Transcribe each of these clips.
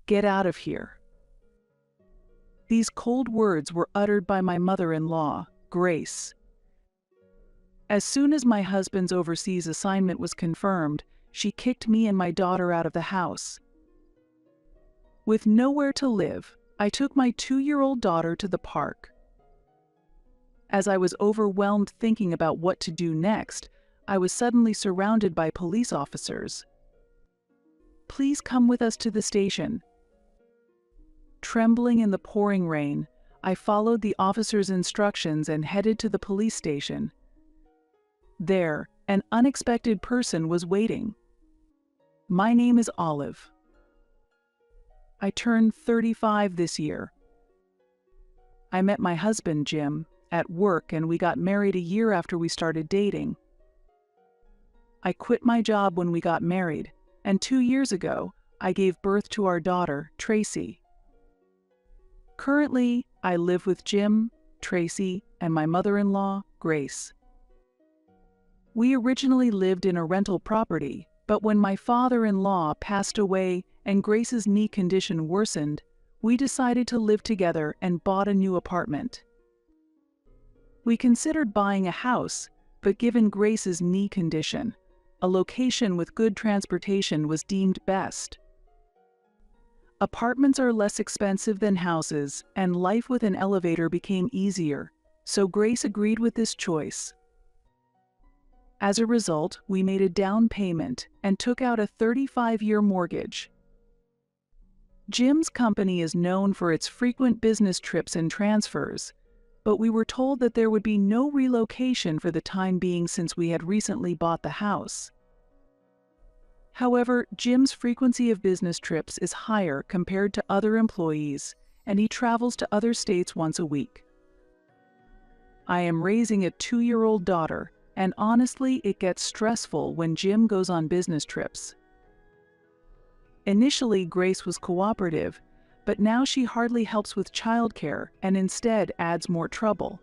Get out of here." These cold words were uttered by my mother-in-law, Grace. As soon as my husband's overseas assignment was confirmed, she kicked me and my daughter out of the house. With nowhere to live, I took my 2-year-old daughter to the park. As I was overwhelmed thinking about what to do next, I was suddenly surrounded by police officers. "Please come with us to the station." Trembling in the pouring rain, I followed the officer's instructions and headed to the police station. There, an unexpected person was waiting. My name is Olive. I turned 35 this year. I met my husband, Jim, at work, and we got married a year after we started dating. I quit my job when we got married, and 2 years ago, I gave birth to our daughter, Tracy. Currently, I live with Jim, Tracy, and my mother-in-law, Grace. We originally lived in a rental property, but when my father-in-law passed away and Grace's knee condition worsened, we decided to live together and bought a new apartment. We considered buying a house, but given Grace's knee condition, a location with good transportation was deemed best. Apartments are less expensive than houses, and life with an elevator became easier, so Grace agreed with this choice. As a result, we made a down payment and took out a 35-year mortgage. Jim's company is known for its frequent business trips and transfers, but we were told that there would be no relocation for the time being since we had recently bought the house. However, Jim's frequency of business trips is higher compared to other employees, and he travels to other states once a week. I am raising a 2-year-old daughter, and honestly, it gets stressful when Jim goes on business trips. Initially, Grace was cooperative, but now she hardly helps with childcare and instead adds more trouble.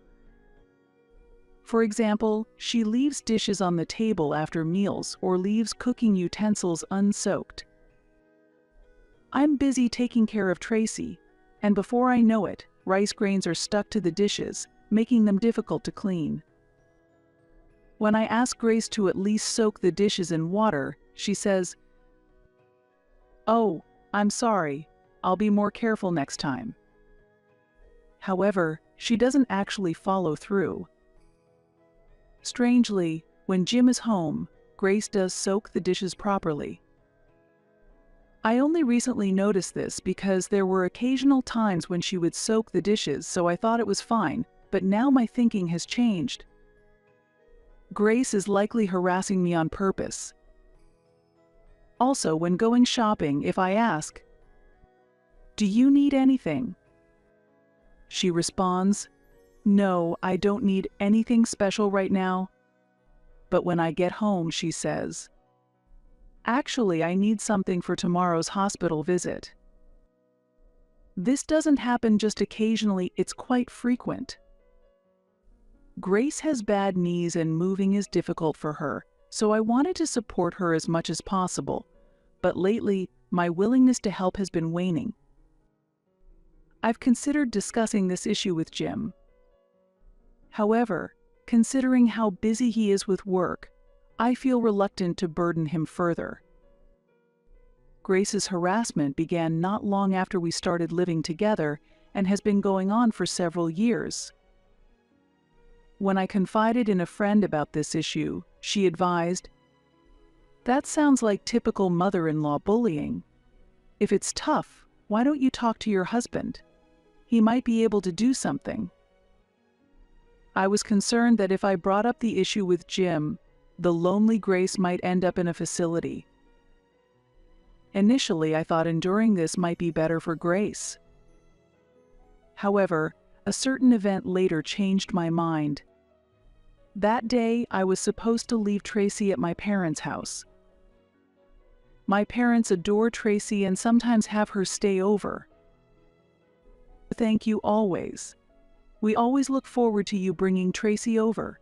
For example, she leaves dishes on the table after meals or leaves cooking utensils unsoaked. I'm busy taking care of Tracy, and before I know it, rice grains are stuck to the dishes, making them difficult to clean. When I ask Grace to at least soak the dishes in water, she says, "Oh, I'm sorry, I'll be more careful next time." However, she doesn't actually follow through. Strangely, when Jim is home, Grace does soak the dishes properly. I only recently noticed this because there were occasional times when she would soak the dishes, so I thought it was fine, but now my thinking has changed. Grace is likely harassing me on purpose. Also, when going shopping, if I ask, "Do you need anything?" she responds, "No, I don't need anything special right now." But when I get home, she says, "Actually, I need something for tomorrow's hospital visit." This doesn't happen just occasionally, it's quite frequent. Grace has bad knees and moving is difficult for her, so I wanted to support her as much as possible, but lately, my willingness to help has been waning. I've considered discussing this issue with Jim. However, considering how busy he is with work, I feel reluctant to burden him further. Grace's harassment began not long after we started living together and has been going on for several years. When I confided in a friend about this issue, she advised, "That sounds like typical mother-in-law bullying. If it's tough, why don't you talk to your husband? He might be able to do something." I was concerned that if I brought up the issue with Jim, the lonely Grace might end up in a facility. Initially, I thought enduring this might be better for Grace. However, a certain event later changed my mind. That day, I was supposed to leave Tracy at my parents' house. My parents adore Tracy and sometimes have her stay over. "Thank you always. We always look forward to you bringing Tracy over."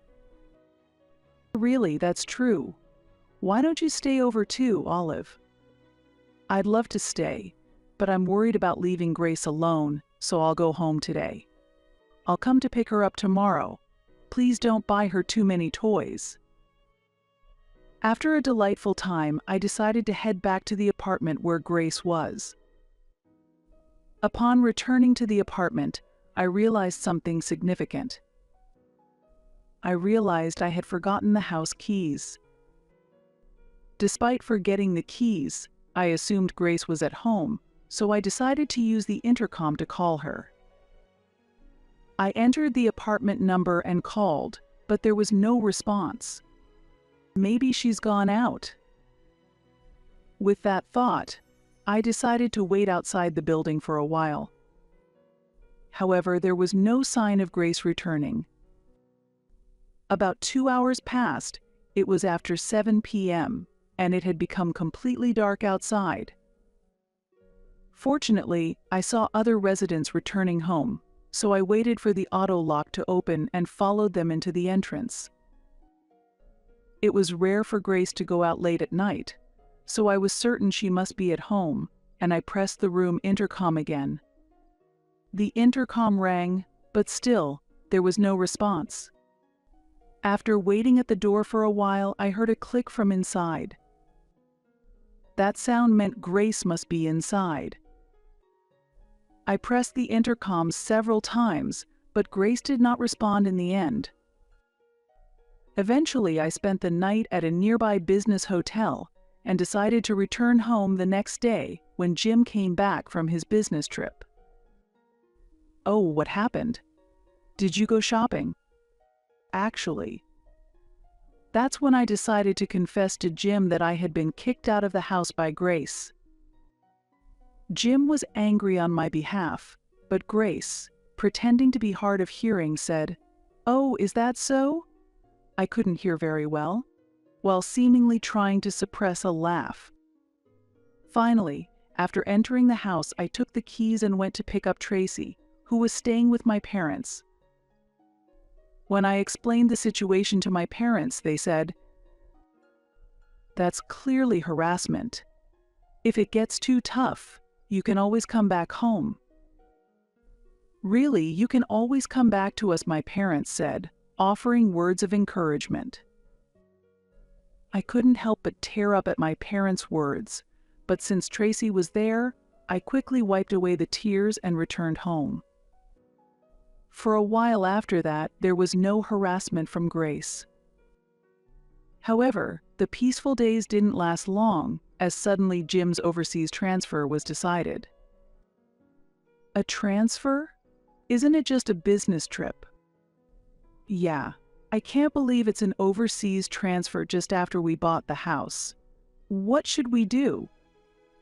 "Really, that's true. Why don't you stay over too, Olive?" "I'd love to stay, but I'm worried about leaving Grace alone, so I'll go home today. I'll come to pick her up tomorrow. Please don't buy her too many toys." After a delightful time, I decided to head back to the apartment where Grace was. Upon returning to the apartment, I realized something significant. I realized I had forgotten the house keys. Despite forgetting the keys, I assumed Grace was at home, so I decided to use the intercom to call her. I entered the apartment number and called, but there was no response. Maybe she's gone out. With that thought, I decided to wait outside the building for a while. However, there was no sign of Grace returning. About 2 hours passed. It was after 7 p.m., and it had become completely dark outside. Fortunately, I saw other residents returning home, so I waited for the auto lock to open and followed them into the entrance. It was rare for Grace to go out late at night, so I was certain she must be at home, and I pressed the room intercom again. The intercom rang, but still, there was no response. After waiting at the door for a while, I heard a click from inside. That sound meant Grace must be inside. I pressed the intercom several times, but Grace did not respond in the end. Eventually, I spent the night at a nearby business hotel and decided to return home the next day when Jim came back from his business trip. "Oh, what happened? Did you go shopping?" Actually, that's when I decided to confess to Jim that I had been kicked out of the house by Grace. Jim was angry on my behalf, but Grace, pretending to be hard of hearing, said, "Oh, is that so?" I couldn't hear very well, while seemingly trying to suppress a laugh. Finally, after entering the house, I took the keys and went to pick up Tracy, who was staying with my parents. When I explained the situation to my parents, they said, "That's clearly harassment. If it gets too tough, you can always come back home." "Really, you can always come back to us," my parents said, offering words of encouragement. I couldn't help but tear up at my parents' words, but since Tracy was there, I quickly wiped away the tears and returned home. For a while after that, there was no harassment from Grace. However, the peaceful days didn't last long, as suddenly Jim's overseas transfer was decided. A transfer? Isn't it just a business trip? Yeah, I can't believe it's an overseas transfer just after we bought the house. What should we do?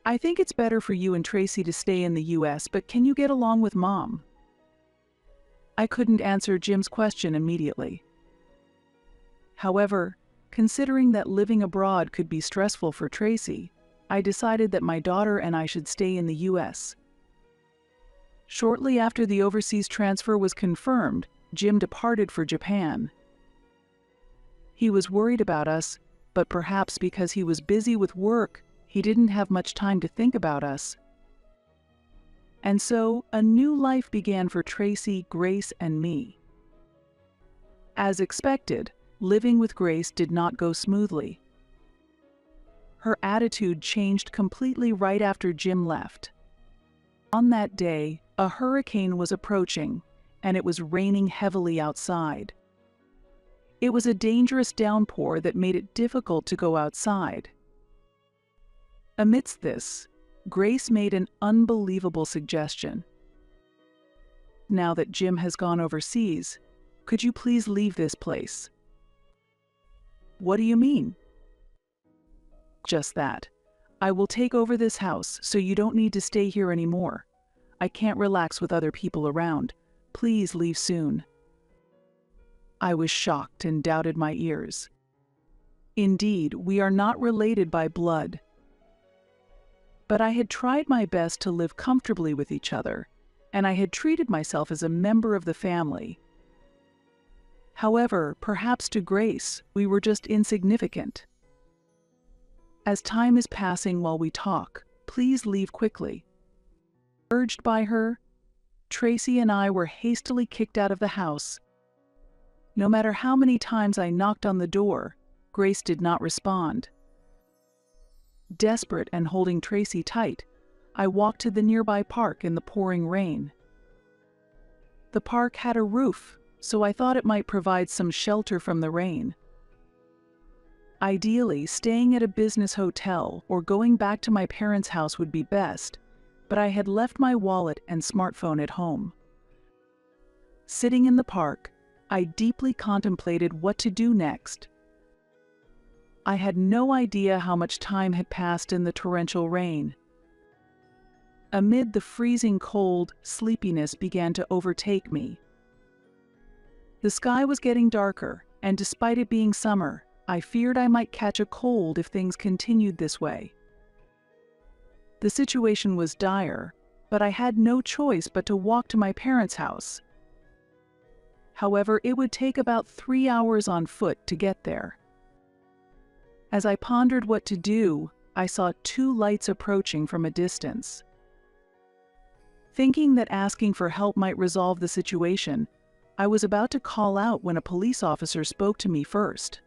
I think it's better for you and Tracy to stay in the US, but can you get along with Mom? I couldn't answer Jim's question immediately. However, considering that living abroad could be stressful for Tracy, I decided that my daughter and I should stay in the US. Shortly after the overseas transfer was confirmed, Jim departed for Japan. He was worried about us, but perhaps because he was busy with work, he didn't have much time to think about us. And so, a new life began for Tracy, Grace, and me. As expected, living with Grace did not go smoothly. Her attitude changed completely right after Jim left. On that day, a hurricane was approaching, and it was raining heavily outside. It was a dangerous downpour that made it difficult to go outside. Amidst this, Grace made an unbelievable suggestion. "Now that Jim has gone overseas, could you please leave this place?" "What do you mean?" "Just that. I will take over this house, so you don't need to stay here anymore. I can't relax with other people around. Please leave soon." I was shocked and doubted my ears. Indeed, we are not related by blood. But I had tried my best to live comfortably with each other, and I had treated myself as a member of the family. However, perhaps to Grace, we were just insignificant. "As time is passing while we talk, please leave quickly. Urged by her, Tracy and I were hastily kicked out of the house. No matter how many times I knocked on the door, Grace did not respond. Desperate and holding Tracy tight, I walked to the nearby park in the pouring rain. The park had a roof, so I thought it might provide some shelter from the rain. Ideally, staying at a business hotel or going back to my parents' house would be best, but I had left my wallet and smartphone at home. Sitting in the park, I deeply contemplated what to do next. I had no idea how much time had passed in the torrential rain. Amid the freezing cold, sleepiness began to overtake me. The sky was getting darker, and despite it being summer, I feared I might catch a cold if things continued this way. The situation was dire, but I had no choice but to walk to my parents' house. However, it would take about 3 hours on foot to get there. As I pondered what to do, I saw 2 lights approaching from a distance. Thinking that asking for help might resolve the situation, I was about to call out when a police officer spoke to me first.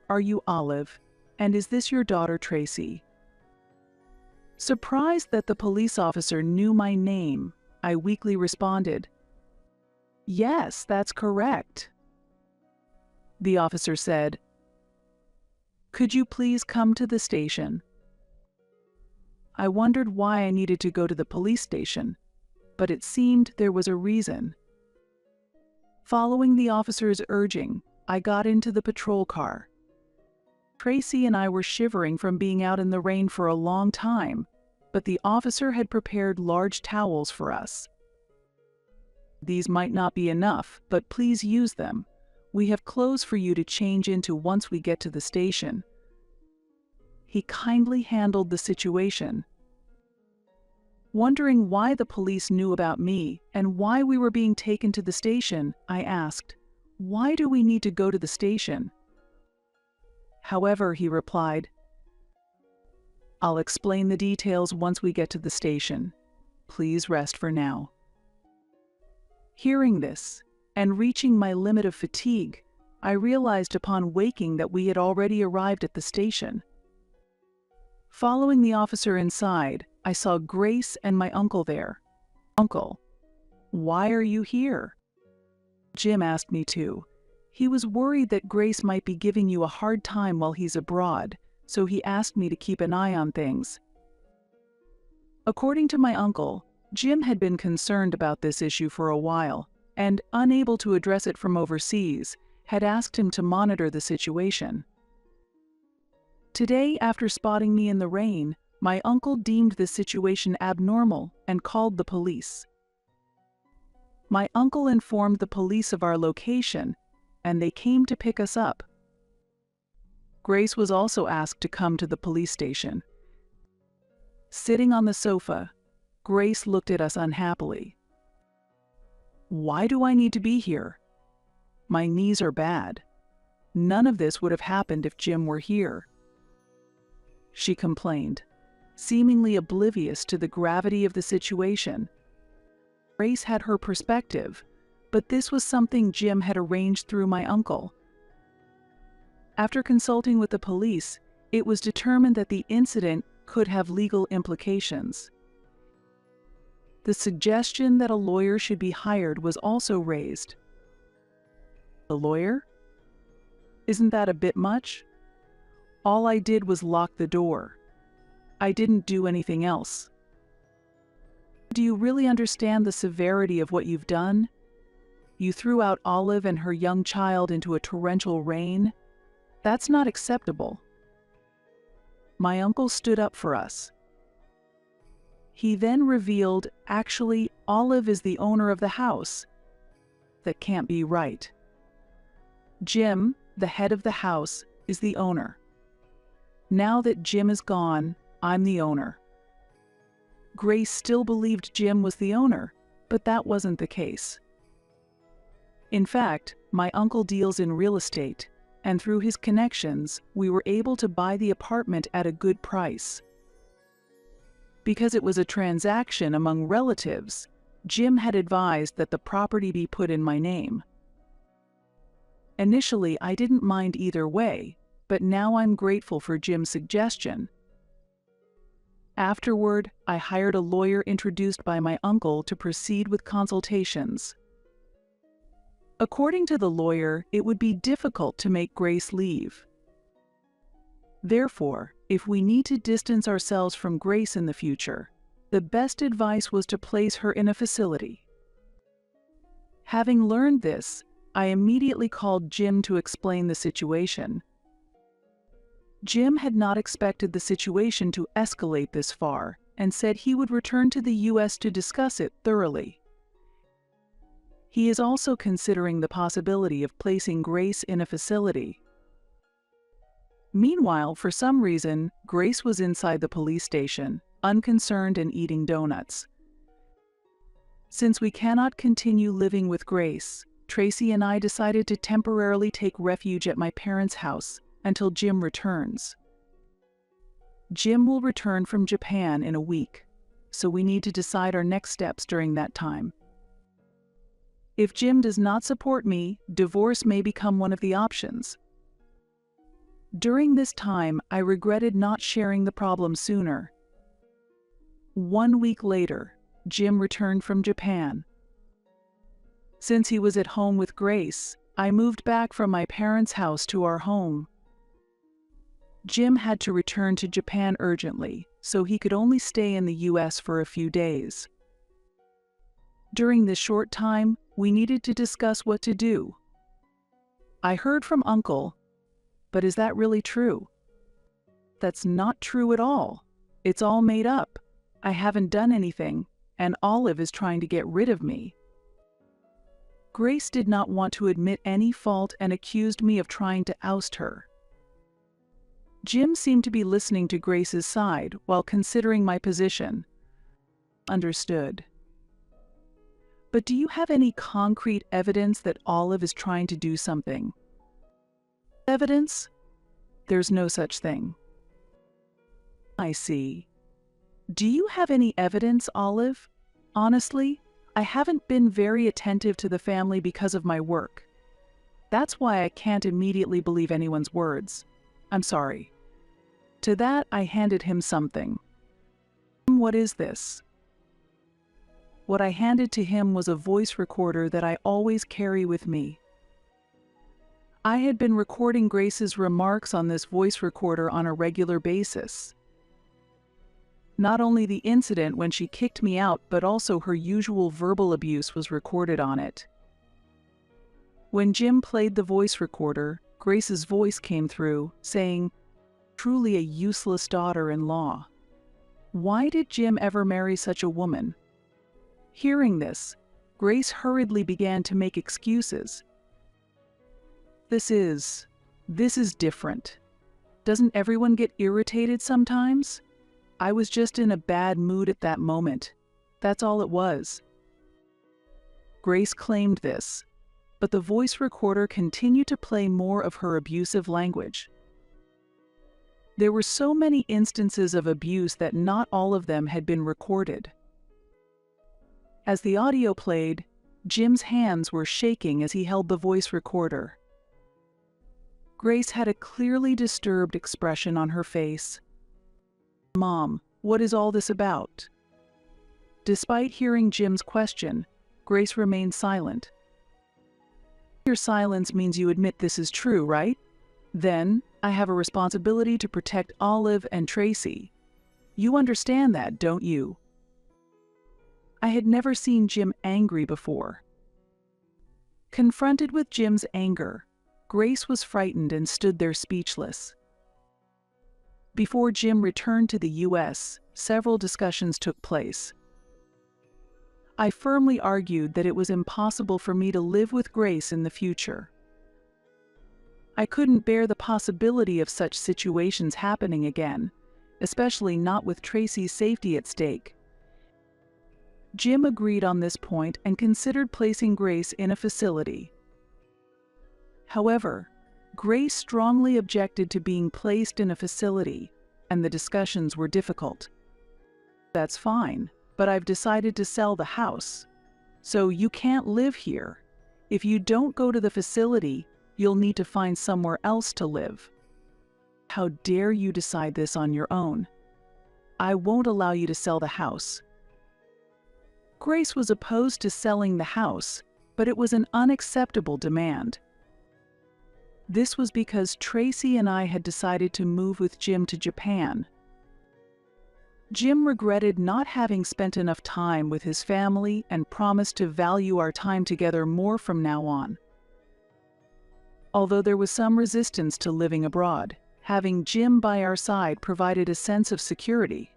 "Are you Olive? And is this your daughter Tracy?" Surprised that the police officer knew my name, I weakly responded, "Yes, that's correct." The officer said, "Could you please come to the station?" I wondered why I needed to go to the police station, but it seemed there was a reason. Following the officer's urging, I got into the patrol car. Tracy and I were shivering from being out in the rain for a long time, but the officer had prepared large towels for us. "These might not be enough, but please use them. We have clothes for you to change into once we get to the station." He kindly handled the situation. Wondering why the police knew about me and why we were being taken to the station, I asked, "Why do we need to go to the station?" However, he replied, "I'll explain the details once we get to the station. Please rest for now." Hearing this, and reaching my limit of fatigue, I realized upon waking that we had already arrived at the station. Following the officer inside, I saw Grace and my uncle there. "Uncle, why are you here?" Jim asked me to. He was worried that Grace might be giving you a hard time while he's abroad, so he asked me to keep an eye on things. According to my uncle, Jim had been concerned about this issue for a while, and, unable to address it from overseas, had asked him to monitor the situation. Today, after spotting me in the rain, my uncle deemed this situation abnormal and called the police. My uncle informed the police of our location, and they came to pick us up. Grace was also asked to come to the police station. Sitting on the sofa, Grace looked at us unhappily. "Why do I need to be here? My knees are bad. None of this would have happened if Jim were here," she complained, seemingly oblivious to the gravity of the situation. Grace had her perspective, but this was something Jim had arranged through my uncle. After consulting with the police, it was determined that the incident could have legal implications. The suggestion that a lawyer should be hired was also raised. "A lawyer? Isn't that a bit much? All I did was lock the door. I didn't do anything else." "Do you really understand the severity of what you've done? You threw out Olive and her young child into a torrential rain. That's not acceptable." My uncle stood up for us. He then revealed, actually, Olive is the owner of the house. That can't be right. Jim, the head of the house, is the owner. Now that Jim is gone, I'm the owner. Grace still believed Jim was the owner, but that wasn't the case. In fact, my uncle deals in real estate, and through his connections, we were able to buy the apartment at a good price. Because it was a transaction among relatives, Jim had advised that the property be put in my name. Initially, I didn't mind either way, but now I'm grateful for Jim's suggestion. Afterward, I hired a lawyer introduced by my uncle to proceed with consultations. According to the lawyer, it would be difficult to make Grace leave. Therefore, if we need to distance ourselves from Grace in the future, the best advice was to place her in a facility. Having learned this, I immediately called Jim to explain the situation. Jim had not expected the situation to escalate this far and said he would return to the U.S. to discuss it thoroughly. He is also considering the possibility of placing Grace in a facility. Meanwhile, for some reason, Grace was inside the police station, unconcerned and eating donuts. Since we cannot continue living with Grace, Tracy and I decided to temporarily take refuge at my parents' house until Jim returns. Jim will return from Japan in a week, so we need to decide our next steps during that time. If Jim does not support me, divorce may become one of the options. During this time, I regretted not sharing the problem sooner. 1 week later, Jim returned from Japan. Since he was at home with Grace, I moved back from my parents' house to our home. Jim had to return to Japan urgently, so he could only stay in the U.S. for a few days. During this short time, we needed to discuss what to do. I heard from Uncle, but is that really true? That's not true at all. It's all made up. I haven't done anything, and Olive is trying to get rid of me. Grace did not want to admit any fault and accused me of trying to oust her. Jim seemed to be listening to Grace's side while considering my position. Understood. But do you have any concrete evidence that Olive is trying to do something? Evidence? There's no such thing. I see. Do you have any evidence, Olive? Honestly, I haven't been very attentive to the family because of my work. That's why I can't immediately believe anyone's words. I'm sorry. To that, I handed him something. What is this? What I handed to him was a voice recorder that I always carry with me. I had been recording Grace's remarks on this voice recorder on a regular basis. Not only the incident when she kicked me out, but also her usual verbal abuse was recorded on it. When Jim played the voice recorder, Grace's voice came through, saying, "Truly a useless daughter-in-law. Why did Jim ever marry such a woman?" Hearing this, Grace hurriedly began to make excuses. This is different. Doesn't everyone get irritated sometimes? I was just in a bad mood at that moment. That's all it was. Grace claimed this, but the voice recorder continued to play more of her abusive language. There were so many instances of abuse that not all of them had been recorded. As the audio played, Jim's hands were shaking as he held the voice recorder. Grace had a clearly disturbed expression on her face. "Mom, what is all this about?" Despite hearing Jim's question, Grace remained silent. Your silence means you admit this is true, right? Then, I have a responsibility to protect Olive and Tracy. You understand that, don't you? I had never seen Jim angry before. Confronted with Jim's anger, Grace was frightened and stood there speechless. Before Jim returned to the U.S., several discussions took place. I firmly argued that it was impossible for me to live with Grace in the future. I couldn't bear the possibility of such situations happening again, especially not with Tracy's safety at stake. Jim agreed on this point and considered placing Grace in a facility. However, Grace strongly objected to being placed in a facility, and the discussions were difficult. That's fine, but I've decided to sell the house. So you can't live here. If you don't go to the facility, you'll need to find somewhere else to live. How dare you decide this on your own? I won't allow you to sell the house. Grace was opposed to selling the house, but it was an unacceptable demand. This was because Tracy and I had decided to move with Jim to Japan. Jim regretted not having spent enough time with his family and promised to value our time together more from now on. Although there was some resistance to living abroad, having Jim by our side provided a sense of security.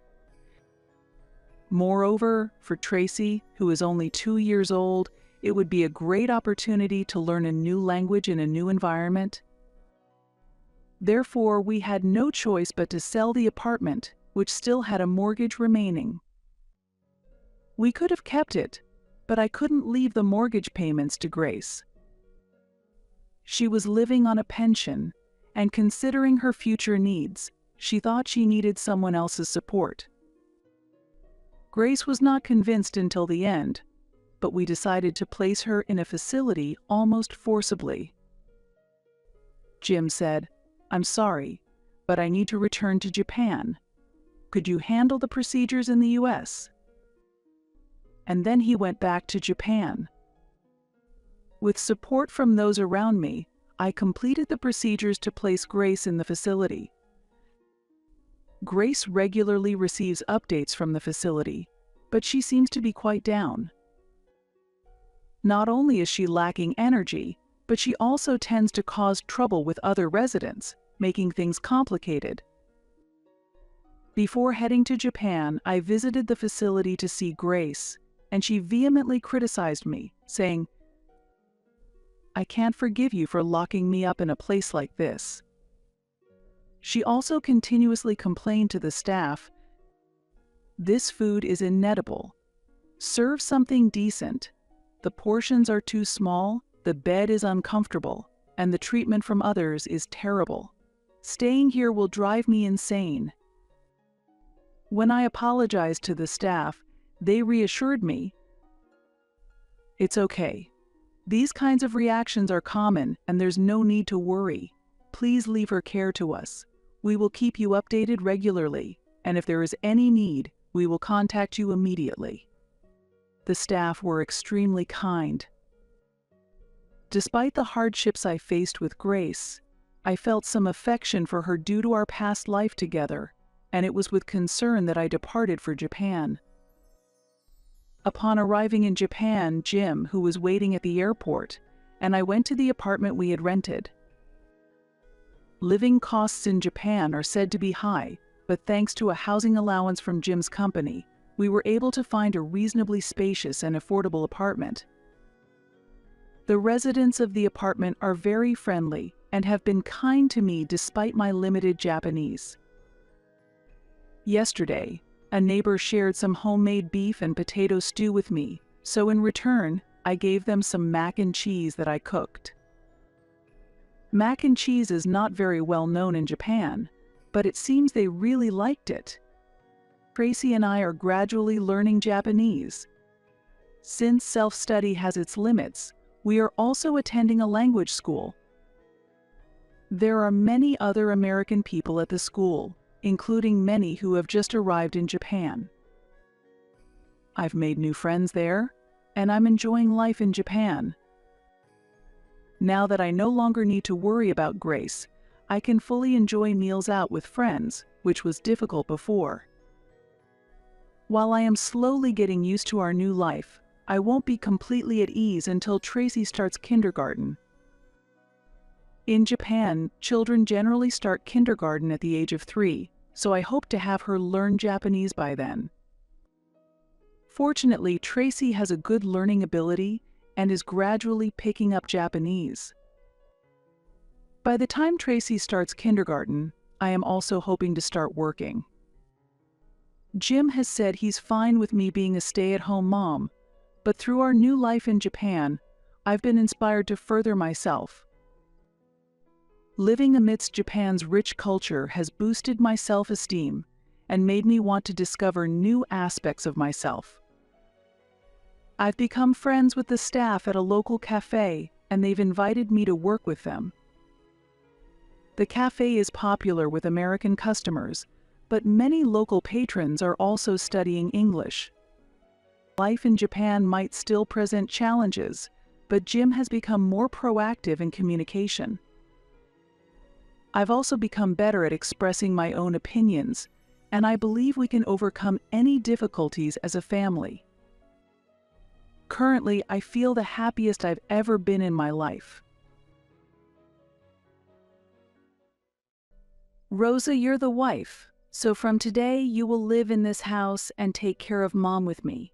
Moreover, for Tracy, who is only 2 years old, it would be a great opportunity to learn a new language in a new environment. Therefore, we had no choice but to sell the apartment, which still had a mortgage remaining. We could have kept it, but I couldn't leave the mortgage payments to Grace. She was living on a pension, and considering her future needs, she thought she needed someone else's support. Grace was not convinced until the end, but we decided to place her in a facility almost forcibly. Jim said, "I'm sorry, but I need to return to Japan. Could you handle the procedures in the US?" And then he went back to Japan. With support from those around me, I completed the procedures to place Grace in the facility. Grace regularly receives updates from the facility, but she seems to be quite down. Not only is she lacking energy, but she also tends to cause trouble with other residents, making things complicated. Before heading to Japan, I visited the facility to see Grace, and she vehemently criticized me, saying, "I can't forgive you for locking me up in a place like this." She also continuously complained to the staff, "This food is inedible. Serve something decent. The portions are too small, the bed is uncomfortable, and the treatment from others is terrible. Staying here will drive me insane." When I apologized to the staff, they reassured me, "It's okay. These kinds of reactions are common and there's no need to worry. Please leave her care to us. We will keep you updated regularly, and if there is any need, we will contact you immediately." The staff were extremely kind. Despite the hardships I faced with Grace, I felt some affection for her due to our past life together, and it was with concern that I departed for Japan. Upon arriving in Japan, Jim, who was waiting at the airport, and I went to the apartment we had rented. Living costs in Japan are said to be high, but thanks to a housing allowance from Jim's company, we were able to find a reasonably spacious and affordable apartment. The residents of the apartment are very friendly and have been kind to me despite my limited Japanese. Yesterday, a neighbor shared some homemade beef and potato stew with me, so in return, I gave them some mac and cheese that I cooked. Mac and cheese is not very well known in Japan, but it seems they really liked it. Tracy and I are gradually learning Japanese. Since self-study has its limits, we are also attending a language school. There are many other American people at the school, including many who have just arrived in Japan. I've made new friends there, and I'm enjoying life in Japan. Now that I no longer need to worry about Grace, I can fully enjoy meals out with friends, which was difficult before. While I am slowly getting used to our new life, I won't be completely at ease until Tracy starts kindergarten. In Japan, children generally start kindergarten at the age of 3, so I hope to have her learn Japanese by then. Fortunately, Tracy has a good learning ability and is gradually picking up Japanese. By the time Tracy starts kindergarten, I am also hoping to start working. Jim has said he's fine with me being a stay-at-home mom, but through our new life in Japan, I've been inspired to further myself. Living amidst Japan's rich culture has boosted my self-esteem, and made me want to discover new aspects of myself. I've become friends with the staff at a local cafe, and they've invited me to work with them. The cafe is popular with American customers, but many local patrons are also studying English. Life in Japan might still present challenges, but Jim has become more proactive in communication. I've also become better at expressing my own opinions, and I believe we can overcome any difficulties as a family. Currently, I feel the happiest I've ever been in my life. Rosa, you're the wife, so from today you will live in this house and take care of Mom with me.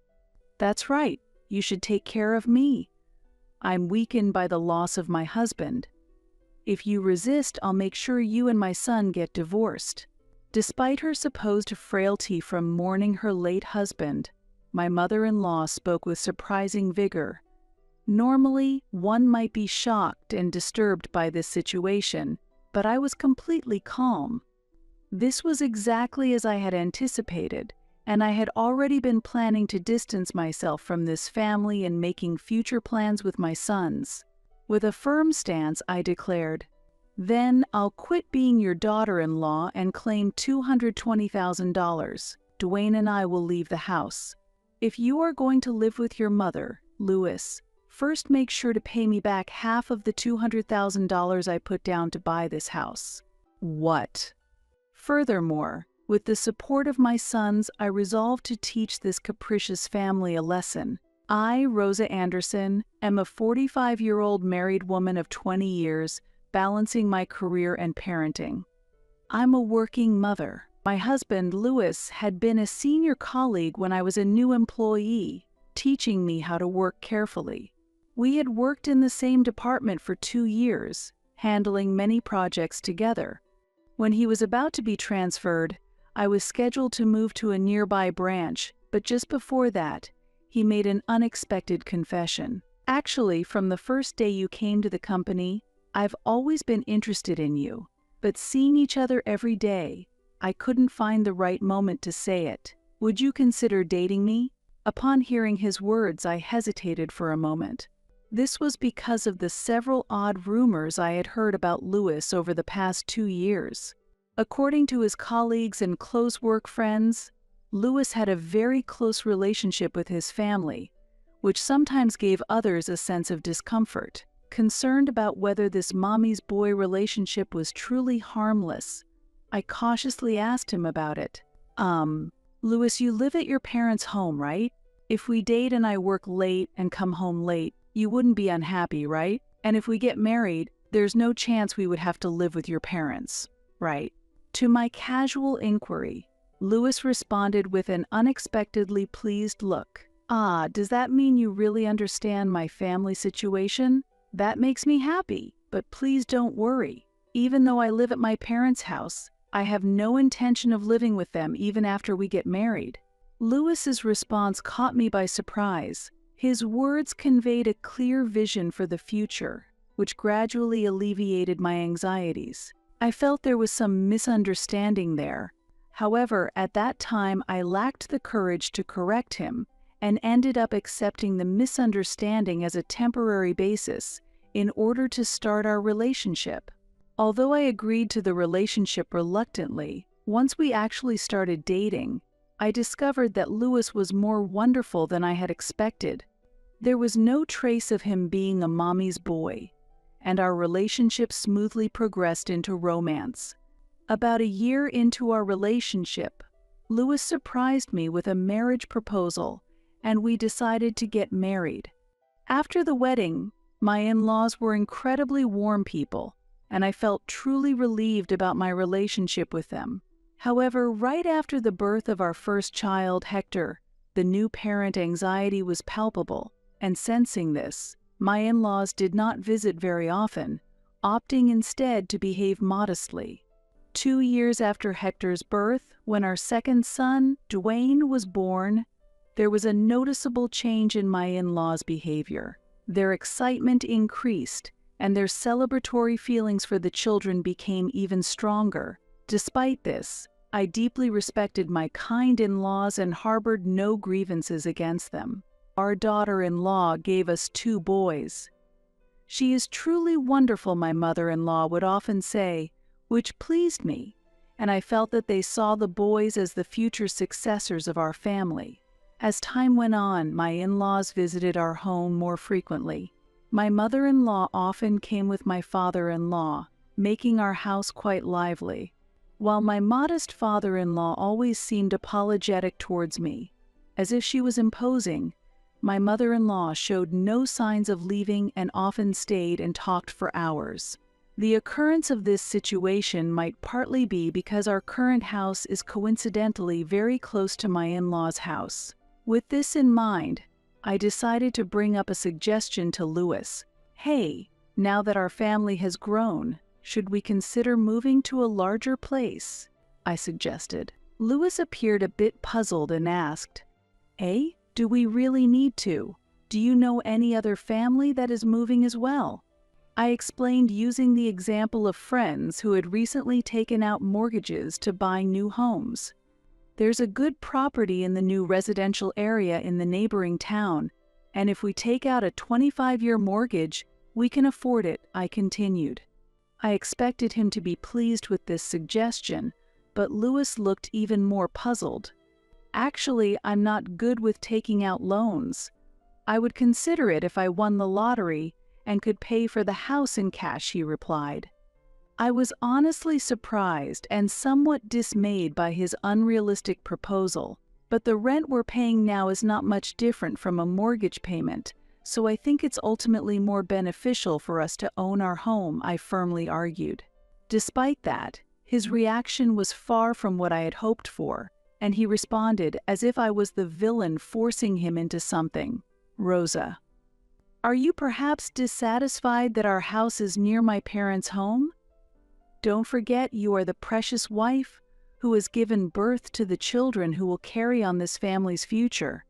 That's right, you should take care of me. I'm weakened by the loss of my husband. If you resist, I'll make sure you and my son get divorced. Despite her supposed frailty from mourning her late husband, my mother-in-law spoke with surprising vigor. Normally, one might be shocked and disturbed by this situation, but I was completely calm. This was exactly as I had anticipated, and I had already been planning to distance myself from this family and making future plans with my sons. With a firm stance, I declared, "Then I'll quit being your daughter-in-law and claim $220,000. Dwayne and I will leave the house. If you are going to live with your mother, Louis, first make sure to pay me back half of the $200,000 I put down to buy this house." What? Furthermore, with the support of my sons, I resolved to teach this capricious family a lesson. I, Rosa Anderson, am a 45-year-old married woman of 20 years, balancing my career and parenting. I'm a working mother. My husband, Louis, had been a senior colleague when I was a new employee, teaching me how to work carefully. We had worked in the same department for 2 years, handling many projects together. When he was about to be transferred, I was scheduled to move to a nearby branch, but just before that, he made an unexpected confession. "Actually, from the first day you came to the company, I've always been interested in you, but seeing each other every day, I couldn't find the right moment to say it. Would you consider dating me?" Upon hearing his words, I hesitated for a moment. This was because of the several odd rumors I had heard about Louis over the past 2 years. According to his colleagues and close work friends, Louis had a very close relationship with his family, which sometimes gave others a sense of discomfort. Concerned about whether this mommy's boy relationship was truly harmless, I cautiously asked him about it. Louis, you live at your parents' home, right? If we date and I work late and come home late, you wouldn't be unhappy, right? And if we get married, there's no chance we would have to live with your parents, right?" To my casual inquiry, Louis responded with an unexpectedly pleased look. "Ah, does that mean you really understand my family situation? That makes me happy, but please don't worry. Even though I live at my parents' house, I have no intention of living with them even after we get married." Louis's response caught me by surprise. His words conveyed a clear vision for the future, which gradually alleviated my anxieties. I felt there was some misunderstanding there. However, at that time I lacked the courage to correct him and ended up accepting the misunderstanding as a temporary basis in order to start our relationship. Although I agreed to the relationship reluctantly, once we actually started dating, I discovered that Louis was more wonderful than I had expected. There was no trace of him being a mommy's boy, and our relationship smoothly progressed into romance. About a year into our relationship, Louis surprised me with a marriage proposal, and we decided to get married. After the wedding, my in-laws were incredibly warm people, and I felt truly relieved about my relationship with them. However, right after the birth of our first child, Hector, the new parent anxiety was palpable, and sensing this, my in-laws did not visit very often, opting instead to behave modestly. 2 years after Hector's birth, when our second son, Dwayne, was born, there was a noticeable change in my in-laws' behavior. Their excitement increased, and their celebratory feelings for the children became even stronger. Despite this, I deeply respected my kind in-laws and harbored no grievances against them. Our daughter-in-law gave us 2 boys. "She is truly wonderful," my mother-in-law would often say, which pleased me, and I felt that they saw the boys as the future successors of our family. As time went on, my in-laws visited our home more frequently. My mother-in-law often came with my father-in-law, making our house quite lively, while my modest father-in-law always seemed apologetic towards me, as if she was imposing. My mother-in-law showed no signs of leaving and often stayed and talked for hours. The occurrence of this situation might partly be because our current house is coincidentally very close to my in-laws' house. With this in mind, I decided to bring up a suggestion to Louis. "Hey, now that our family has grown, should we consider moving to a larger place?" I suggested. Louis appeared a bit puzzled and asked, "Eh? Do we really need to? Do you know any other family that is moving as well?" I explained using the example of friends who had recently taken out mortgages to buy new homes. "There's a good property in the new residential area in the neighboring town, and if we take out a 25-year mortgage, we can afford it," I continued. I expected him to be pleased with this suggestion, but Louis looked even more puzzled. "Actually, I'm not good with taking out loans. I would consider it if I won the lottery and could pay for the house in cash," he replied. I was honestly surprised and somewhat dismayed by his unrealistic proposal, but the rent we're paying now is not much different from a mortgage payment, so I think it's ultimately more beneficial for us to own our home, I firmly argued. Despite that, his reaction was far from what I had hoped for, and he responded as if I was the villain forcing him into something. "Rosa, are you perhaps dissatisfied that our house is near my parents' home? Don't forget you are the precious wife who has given birth to the children who will carry on this family's future.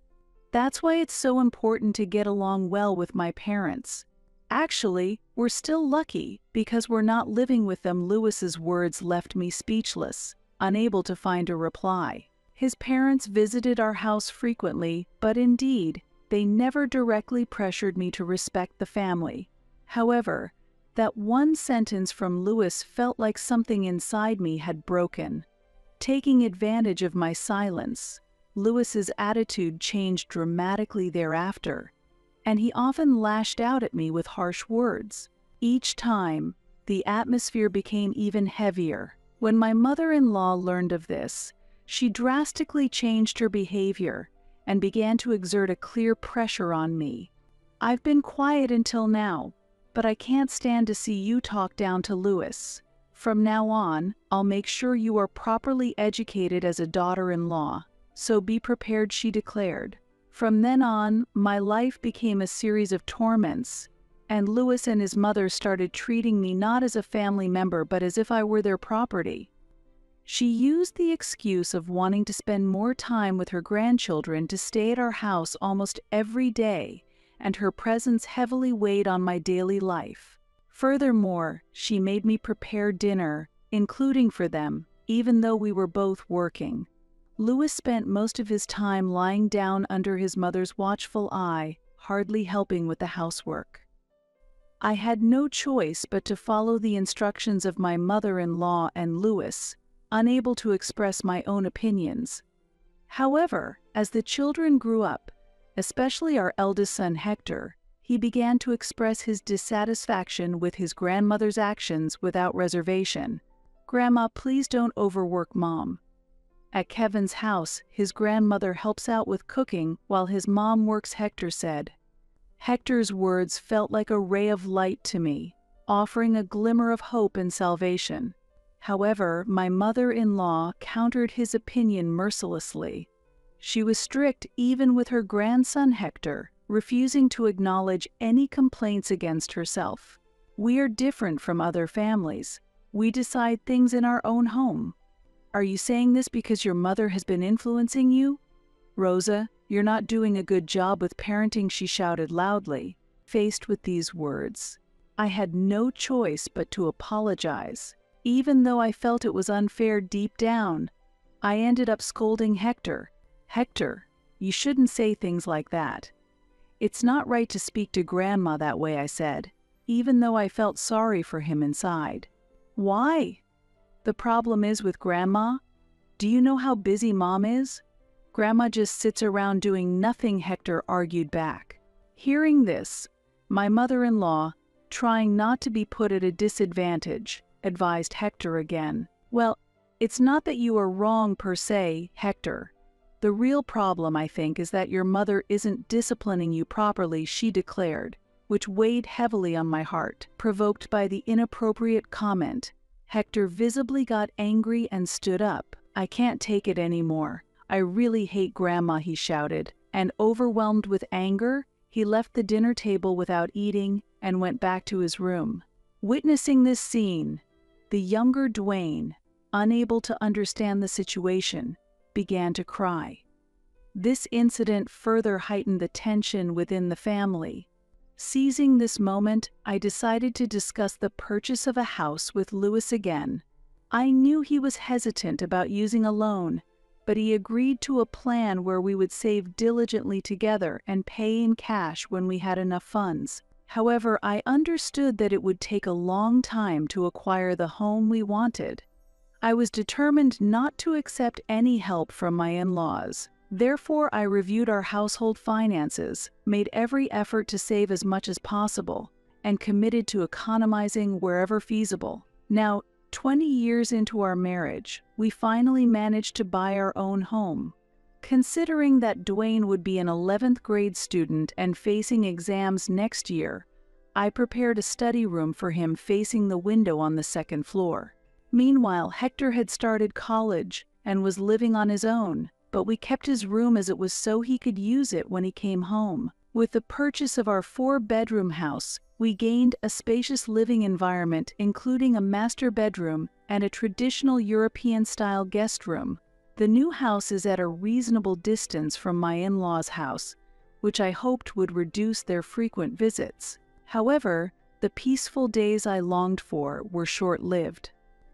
That's why it's so important to get along well with my parents. Actually, we're still lucky because we're not living with them." Louis's words left me speechless, unable to find a reply. His parents visited our house frequently, but indeed, they never directly pressured me to respect the family. However, that one sentence from Louis felt like something inside me had broken. Taking advantage of my silence, Louis's attitude changed dramatically thereafter, and he often lashed out at me with harsh words. Each time, the atmosphere became even heavier. When my mother-in-law learned of this, she drastically changed her behavior and began to exert a clear pressure on me. "I've been quiet until now, but I can't stand to see you talk down to Louis. From now on, I'll make sure you are properly educated as a daughter-in-law, so be prepared," she declared. From then on, my life became a series of torments, and Louis and his mother started treating me not as a family member but as if I were their property. She used the excuse of wanting to spend more time with her grandchildren to stay at our house almost every day, and her presence heavily weighed on my daily life. Furthermore, she made me prepare dinner, including for them, even though we were both working. Louis spent most of his time lying down under his mother's watchful eye, hardly helping with the housework. I had no choice but to follow the instructions of my mother-in-law and Louis, unable to express my own opinions. However, as the children grew up, especially our eldest son Hector, he began to express his dissatisfaction with his grandmother's actions without reservation. "Grandma, please don't overwork Mom." At Kevin's house, his grandmother helps out with cooking while his mom works, Hector said. Hector's words felt like a ray of light to me, offering a glimmer of hope and salvation. However, my mother-in-law countered his opinion mercilessly. She was strict even with her grandson Hector, refusing to acknowledge any complaints against herself. "We are different from other families. We decide things in our own home." "Are you saying this because your mother has been influencing you? Rosa, you're not doing a good job with parenting," she shouted loudly. Faced with these words, I had no choice but to apologize. Even though I felt it was unfair deep down, I ended up scolding Hector. "Hector, you shouldn't say things like that. It's not right to speak to Grandma that way," I said, even though I felt sorry for him inside. "Why? The problem is with Grandma? Do you know how busy Mom is? Grandma just sits around doing nothing," Hector argued back. Hearing this, my mother-in-law, trying not to be put at a disadvantage, advised Hector again. "Well, it's not that you are wrong per se, Hector. The real problem, I think, is that your mother isn't disciplining you properly," she declared, which weighed heavily on my heart. Provoked by the inappropriate comment, Hector visibly got angry and stood up. "I can't take it anymore. I really hate Grandma," he shouted, and overwhelmed with anger, he left the dinner table without eating and went back to his room. Witnessing this scene, the younger Dwayne, unable to understand the situation, began to cry. This incident further heightened the tension within the family. Seizing this moment, I decided to discuss the purchase of a house with Louis again. I knew he was hesitant about using a loan, but he agreed to a plan where we would save diligently together and pay in cash when we had enough funds. However, I understood that it would take a long time to acquire the home we wanted. I was determined not to accept any help from my in-laws. Therefore, I reviewed our household finances, made every effort to save as much as possible, and committed to economizing wherever feasible. Now, 20 years into our marriage, we finally managed to buy our own home. Considering that Dwayne would be an 11th grade student and facing exams next year, I prepared a study room for him facing the window on the second floor. Meanwhile, Hector had started college and was living on his own, but we kept his room as it was so he could use it when he came home. With the purchase of our 4-bedroom house, we gained a spacious living environment including a master bedroom and a traditional European-style guest room. The new house is at a reasonable distance from my in-laws' house, which I hoped would reduce their frequent visits. However, the peaceful days I longed for were short-lived.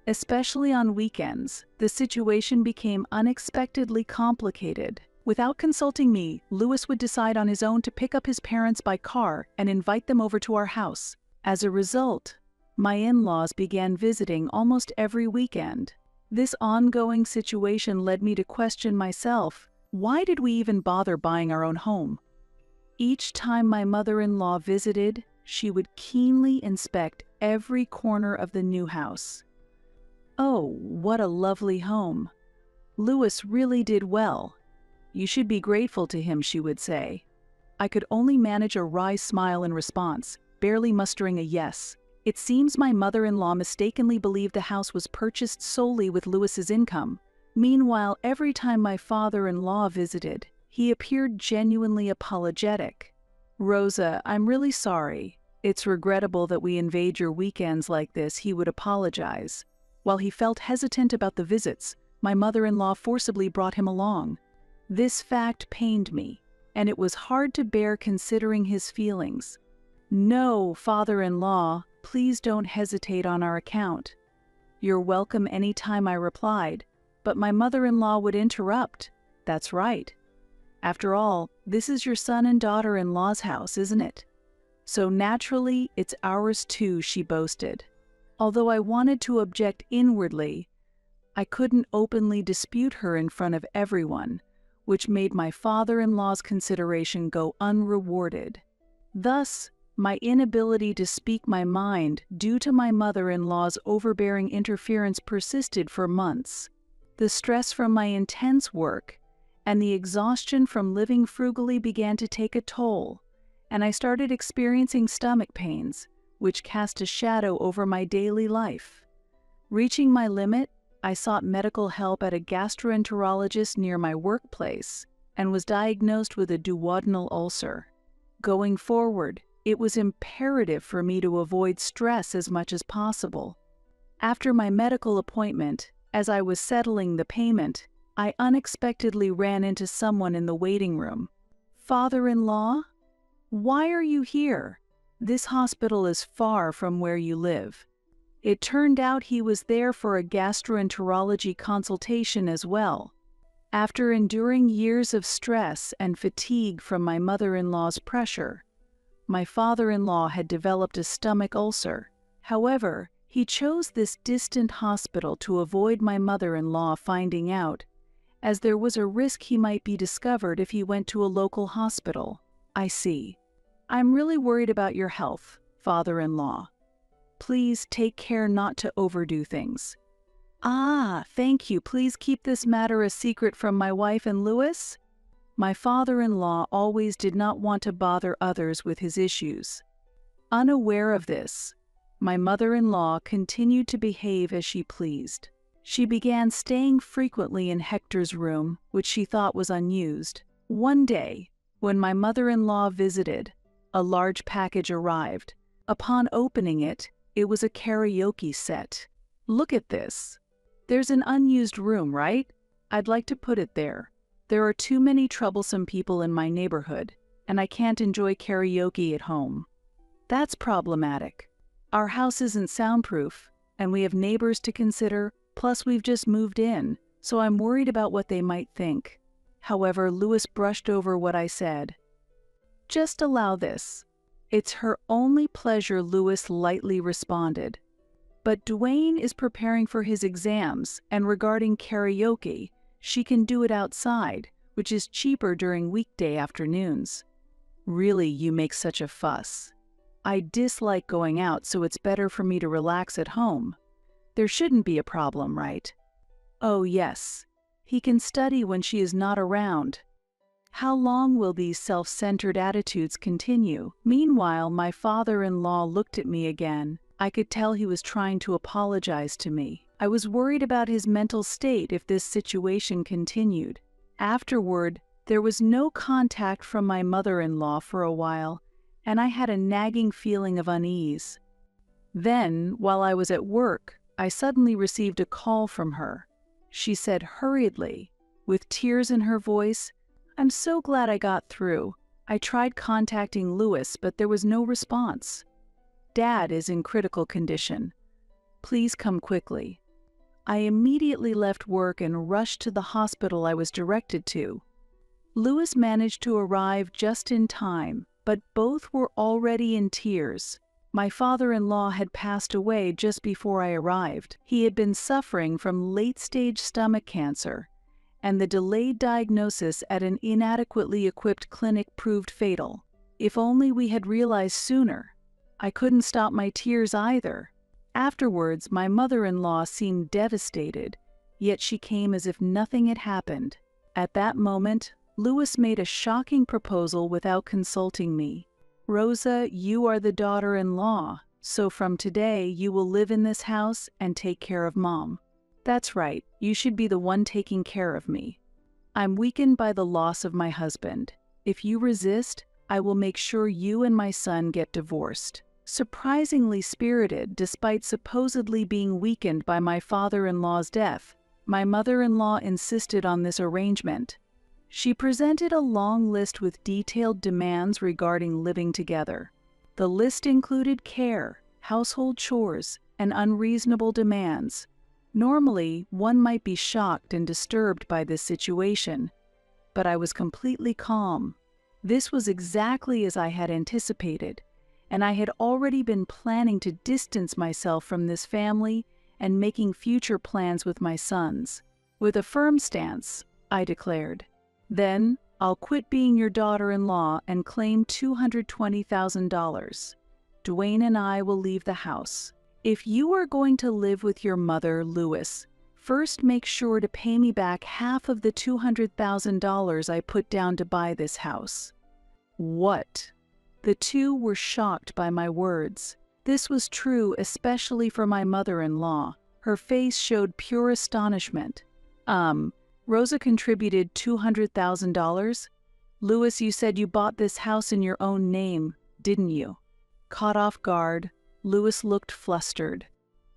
Especially on weekends, the situation became unexpectedly complicated. Without consulting me, Louis would decide on his own to pick up his parents by car and invite them over to our house. As a result, my in-laws began visiting almost every weekend. This ongoing situation led me to question myself, why did we even bother buying our own home? Each time my mother-in-law visited, she would keenly inspect every corner of the new house. "Oh, what a lovely home. Louis really did well. You should be grateful to him," she would say. I could only manage a wry smile in response, barely mustering a yes. It seems my mother-in-law mistakenly believed the house was purchased solely with Louis's income. Meanwhile, every time my father-in-law visited, he appeared genuinely apologetic. "Rosa, I'm really sorry. It's regrettable that we invade your weekends like this," he would apologize. While he felt hesitant about the visits, my mother-in-law forcibly brought him along. This fact pained me, and it was hard to bear considering his feelings. "No, father-in-law, please don't hesitate on our account." "You're welcome anytime," I replied, but my mother-in-law would interrupt. "That's right. After all, this is your son and daughter-in-law's house, isn't it? So naturally, it's ours too," she boasted. Although I wanted to object inwardly, I couldn't openly dispute her in front of everyone, which made my father-in-law's consideration go unrewarded. Thus, my inability to speak my mind due to my mother-in-law's overbearing interference persisted for months. The stress from my intense work and the exhaustion from living frugally began to take a toll, and I started experiencing stomach pains, which cast a shadow over my daily life. Reaching my limit, I sought medical help at a gastroenterologist near my workplace and was diagnosed with a duodenal ulcer. Going forward, it was imperative for me to avoid stress as much as possible. After my medical appointment, as I was settling the payment, I unexpectedly ran into someone in the waiting room. "Father-in-law? Why are you here? This hospital is far from where you live. It turned out he was there for a gastroenterology consultation as well. After enduring years of stress and fatigue from my mother-in-law's pressure, my father-in-law had developed a stomach ulcer. However, he chose this distant hospital to avoid my mother-in-law finding out, as there was a risk he might be discovered if he went to a local hospital. I see. I'm really worried about your health, father-in-law. Please take care not to overdo things. Ah, thank you. Please keep this matter a secret from my wife and Louis? My father-in-law always did not want to bother others with his issues. Unaware of this, my mother-in-law continued to behave as she pleased. She began staying frequently in Hector's room, which she thought was unused. One day, when my mother-in-law visited, a large package arrived. Upon opening it, it was a karaoke set. Look at this. There's an unused room, right? I'd like to put it there. There are too many troublesome people in my neighborhood, and I can't enjoy karaoke at home. That's problematic. Our house isn't soundproof, and we have neighbors to consider, plus we've just moved in, so I'm worried about what they might think. However, Louis brushed over what I said. Just allow this. It's her only pleasure, Louis lightly responded. But Dwayne is preparing for his exams, and regarding karaoke, she can do it outside, which is cheaper during weekday afternoons. Really, you make such a fuss. I dislike going out, so it's better for me to relax at home. There shouldn't be a problem, right? Oh yes, he can study when she is not around. How long will these self-centered attitudes continue? Meanwhile, my father-in-law looked at me again. I could tell he was trying to apologize to me. I was worried about his mental state if this situation continued. Afterward, there was no contact from my mother-in-law for a while, and I had a nagging feeling of unease. Then, while I was at work, I suddenly received a call from her. She said hurriedly, with tears in her voice, "I'm so glad I got through. I tried contacting Louis, but there was no response. Dad is in critical condition. Please come quickly." I immediately left work and rushed to the hospital I was directed to. Louis managed to arrive just in time, but both were already in tears. My father-in-law had passed away just before I arrived. He had been suffering from late-stage stomach cancer, and the delayed diagnosis at an inadequately equipped clinic proved fatal. If only we had realized sooner. I couldn't stop my tears either. Afterwards, my mother-in-law seemed devastated, yet she came as if nothing had happened. At that moment, Louis made a shocking proposal without consulting me. "Rosa, you are the daughter-in-law, so from today you will live in this house and take care of Mom." "That's right, you should be the one taking care of me. I'm weakened by the loss of my husband. If you resist, I will make sure you and my son get divorced." Surprisingly spirited, despite supposedly being weakened by my father-in-law's death, my mother-in-law insisted on this arrangement. She presented a long list with detailed demands regarding living together. The list included care, household chores, and unreasonable demands. Normally, one might be shocked and disturbed by this situation, but I was completely calm. This was exactly as I had anticipated, and I had already been planning to distance myself from this family and making future plans with my sons. With a firm stance, I declared, "Then, I'll quit being your daughter-in-law and claim $220,000. Dwayne and I will leave the house. If you are going to live with your mother, Louis, first make sure to pay me back half of the $200,000 I put down to buy this house." What? The two were shocked by my words. This was true especially for my mother-in-law. Her face showed pure astonishment. Rosa contributed $200,000? Louis, you said you bought this house in your own name, didn't you? Caught off guard, Louis looked flustered.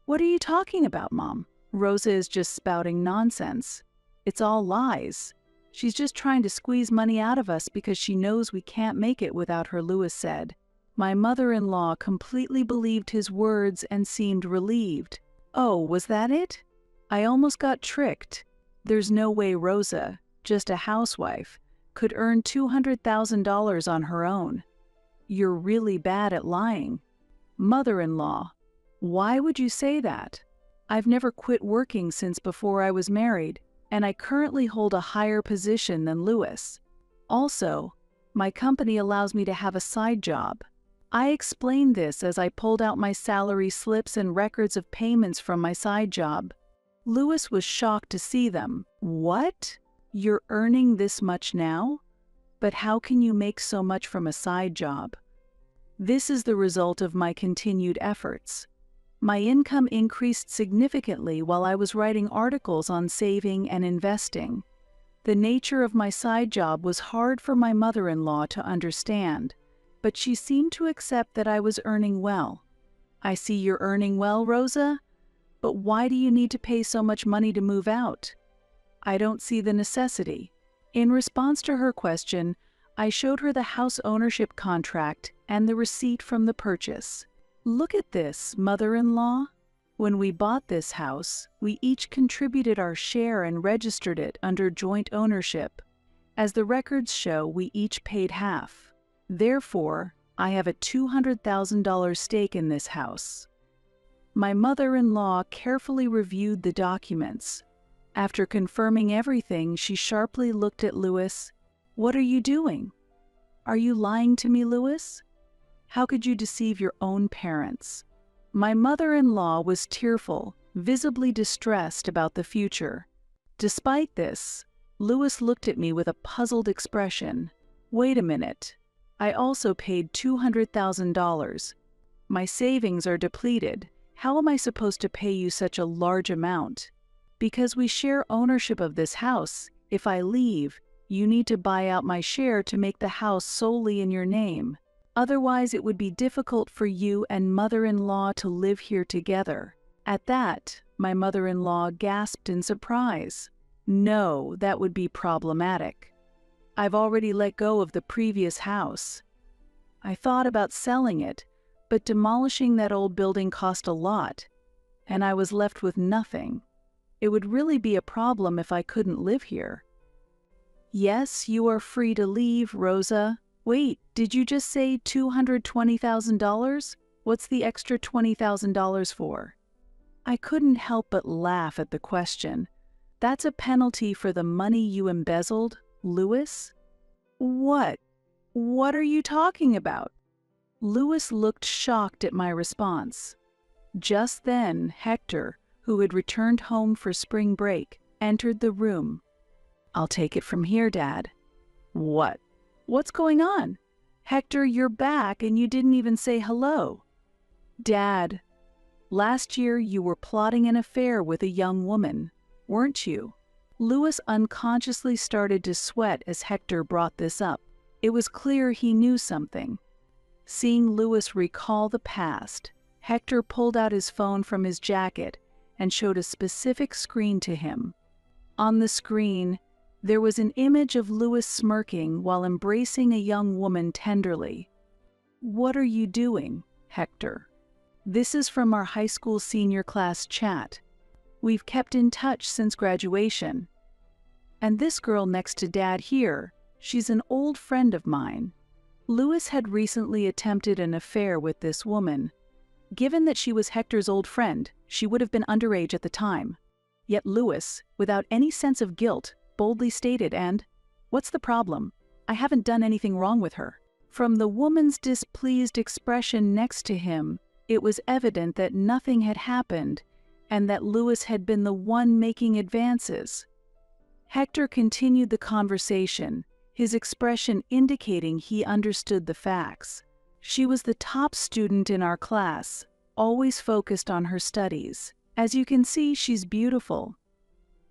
"What are you talking about, Mom? Rosa is just spouting nonsense. It's all lies. She's just trying to squeeze money out of us because she knows we can't make it without her," Louis said. My mother-in-law completely believed his words and seemed relieved. "Oh, was that it? I almost got tricked. There's no way Rosa, just a housewife, could earn $200,000 on her own. You're really bad at lying." "Mother-in-law, why would you say that? I've never quit working since before I was married, and I currently hold a higher position than Louis. Also, my company allows me to have a side job." I explained this as I pulled out my salary slips and records of payments from my side job. Louis was shocked to see them. "What? You're earning this much now? But how can you make so much from a side job?" This is the result of my continued efforts. My income increased significantly while I was writing articles on saving and investing. The nature of my side job was hard for my mother-in-law to understand, but she seemed to accept that I was earning well. "I see you're earning well, Rosa, but why do you need to pay so much money to move out?" "I don't see the necessity." In response to her question, I showed her the house ownership contract and the receipt from the purchase. "Look at this, mother-in-law. When we bought this house, we each contributed our share and registered it under joint ownership. As the records show, we each paid half. Therefore, I have a $200,000 stake in this house." My mother-in-law carefully reviewed the documents. After confirming everything, she sharply looked at Louis. "What are you doing? Are you lying to me, Louis? How could you deceive your own parents?" My mother-in-law was tearful, visibly distressed about the future. Despite this, Louis looked at me with a puzzled expression. "Wait a minute. I also paid $200,000. My savings are depleted. How am I supposed to pay you such a large amount? Because we share ownership of this house, if I leave, you need to buy out my share to make the house solely in your name. Otherwise, it would be difficult for you and mother-in-law to live here together." At that, my mother-in-law gasped in surprise. "No, that would be problematic. I've already let go of the previous house. I thought about selling it, but demolishing that old building cost a lot, and I was left with nothing. It would really be a problem if I couldn't live here." "Yes, you are free to leave, Rosa." "Wait, did you just say $220,000? What's the extra $20,000 for?" I couldn't help but laugh at the question. "That's a penalty for the money you embezzled, Louis?" "What? What are you talking about?" Louis looked shocked at my response. Just then, Hector, who had returned home for spring break, entered the room. "I'll take it from here, Dad." "What? What's going on? Hector, you're back and you didn't even say hello." "Dad, last year you were plotting an affair with a young woman, weren't you?" Louis unconsciously started to sweat as Hector brought this up. It was clear he knew something. Seeing Louis recall the past, Hector pulled out his phone from his jacket and showed a specific screen to him. On the screen, there was an image of Louis smirking while embracing a young woman tenderly. "What are you doing, Hector?" "This is from our high school senior class chat. We've kept in touch since graduation. And this girl next to Dad here, she's an old friend of mine." Louis had recently attempted an affair with this woman. Given that she was Hector's old friend, she would have been underage at the time. Yet Louis, without any sense of guilt, boldly stated, "And what's the problem? I haven't done anything wrong with her." From the woman's displeased expression next to him, it was evident that nothing had happened and that Louis had been the one making advances. Hector continued the conversation, his expression indicating he understood the facts. "She was the top student in our class, always focused on her studies. As you can see, she's beautiful.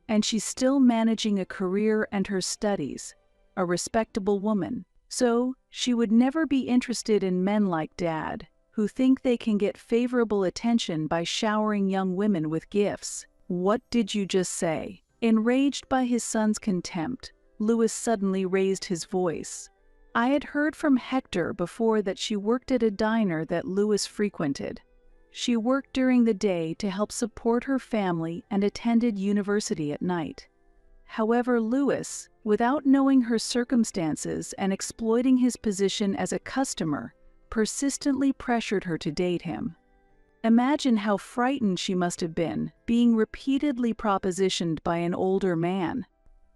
And she's still managing a career and her studies, a respectable woman. So, she would never be interested in men like Dad, who think they can get favorable attention by showering young women with gifts." "What did you just say?" Enraged by his son's contempt, Louis suddenly raised his voice. I had heard from Hector before that she worked at a diner that Lewis frequented. She worked during the day to help support her family and attended university at night. However, Lewis, without knowing her circumstances and exploiting his position as a customer, persistently pressured her to date him. Imagine how frightened she must have been, being repeatedly propositioned by an older man.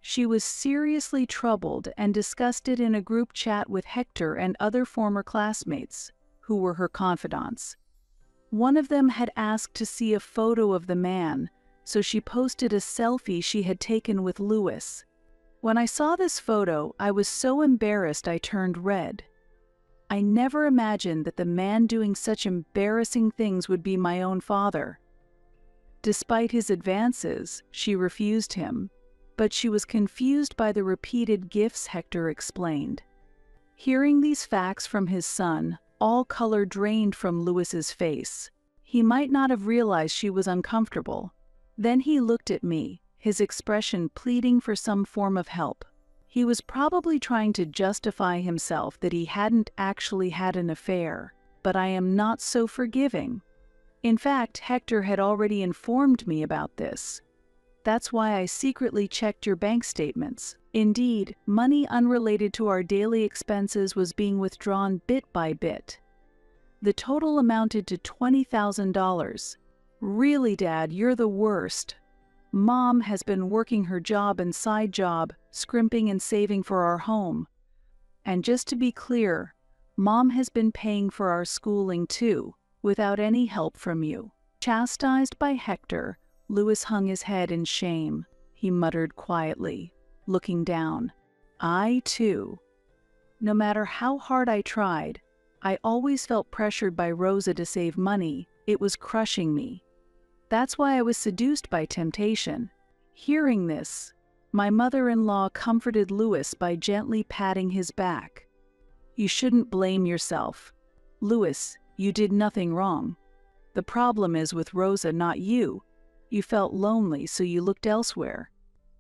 She was seriously troubled and discussed it in a group chat with Hector and other former classmates, who were her confidants. One of them had asked to see a photo of the man, so she posted a selfie she had taken with Lewis. When I saw this photo, I was so embarrassed I turned red. I never imagined that the man doing such embarrassing things would be my own father. Despite his advances, she refused him, but she was confused by the repeated gifts Hector explained. Hearing these facts from his son, all color drained from Lewis's face. He might not have realized she was uncomfortable. Then he looked at me, his expression pleading for some form of help. He was probably trying to justify himself that he hadn't actually had an affair, but I am not so forgiving. In fact, Hector had already informed me about this. That's why I secretly checked your bank statements. Indeed, money unrelated to our daily expenses was being withdrawn bit by bit. The total amounted to $20,000. Really, Dad, you're the worst. Mom has been working her job and side job, scrimping and saving for our home. And just to be clear, Mom has been paying for our schooling too, without any help from you. Chastised by Hector, Lewis hung his head in shame. He muttered quietly, looking down. I, too. No matter how hard I tried, I always felt pressured by Rosa to save money. It was crushing me. That's why I was seduced by temptation. Hearing this, my mother-in-law comforted Lewis by gently patting his back. You shouldn't blame yourself. Lewis, you did nothing wrong. The problem is with Rosa, not you. You felt lonely, so you looked elsewhere.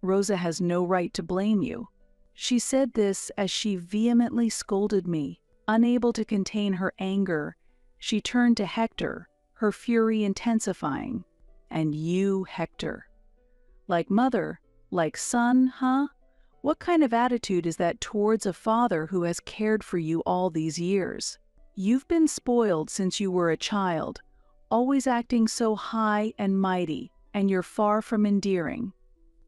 Rosa has no right to blame you. She said this as she vehemently scolded me. Unable to contain her anger, she turned to Hector, her fury intensifying. And you, Hector. Like mother, like son, huh? What kind of attitude is that towards a father who has cared for you all these years? You've been spoiled since you were a child, always acting so high and mighty, and you're far from endearing.